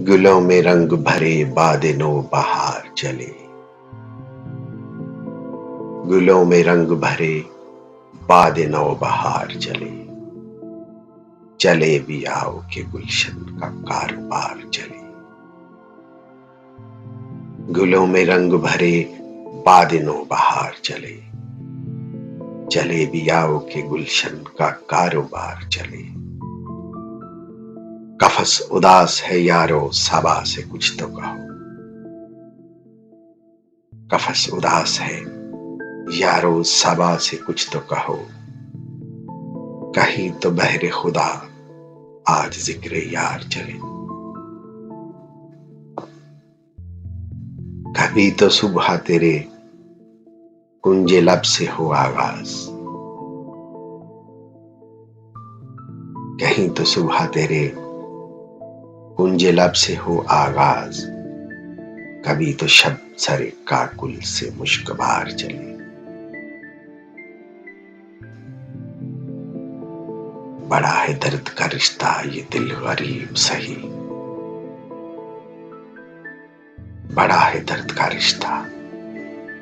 गुलों में रंग भरे बादनो बहार चले। गुलों में रंग भरे बादनो बहार चले। चले भी आओ के गुलशन का कारोबार चले। गुलों में रंग भरे बादनो बहार चले। चले भी आओ के गुलशन का कारोबार चले। कफस उदास है यारो सबा से कुछ तो कहो। कफस उदास है यारो सबा से कुछ तो कहो। कहीं तो बहरे खुदा आज जिक्र यार चले। कभी तो सुबह तेरे कुंजे लब से हो आगाज। कहीं तो सुबह तेरे कुंजे लब से हो आगाज। कभी तो शब सरे काकुल से मुश्कबार चले। बड़ा है दर्द का रिश्ता ये दिल गरीब सही। बड़ा है दर्द का रिश्ता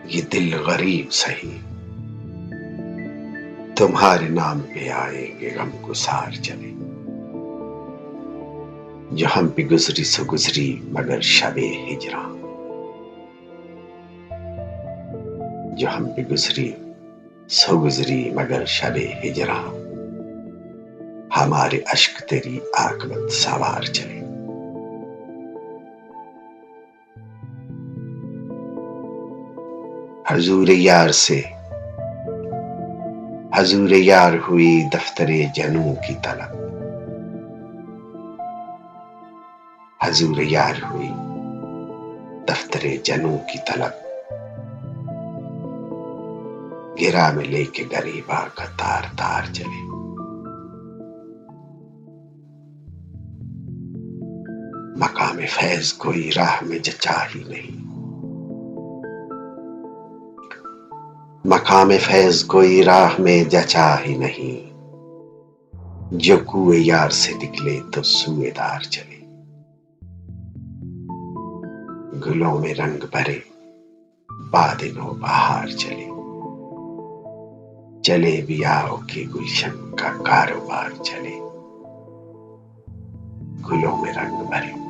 ये दिल गरीब सही। तुम्हारे नाम पे आएंगे गमगुसार चले। जो हम पे गुजरी सो गुजरी मगर शबे हिजरा। जो हम पे गुजरी सो गुजरी मगर शबे हिजरा। हमारे अश्क तेरी आकबत सवार चले। हजूर यार से हजूर यार हुई दफ्तरे जनू की तलब। हजूर यार हुई दफ्तरे जनू की तलब। गिरा में लेके गरीबा का तार तार चले। मकाम फैज कोई राह में जचा ही नहीं। मकाम फैज कोई राह में जचा ही नहीं। जो कुए यार से निकले तो सुएदार चले। गुलों में रंग भरे बादलों बहार चले। चले भी आओ के गुलशन का कारोबार चले। गुलों में रंग भरे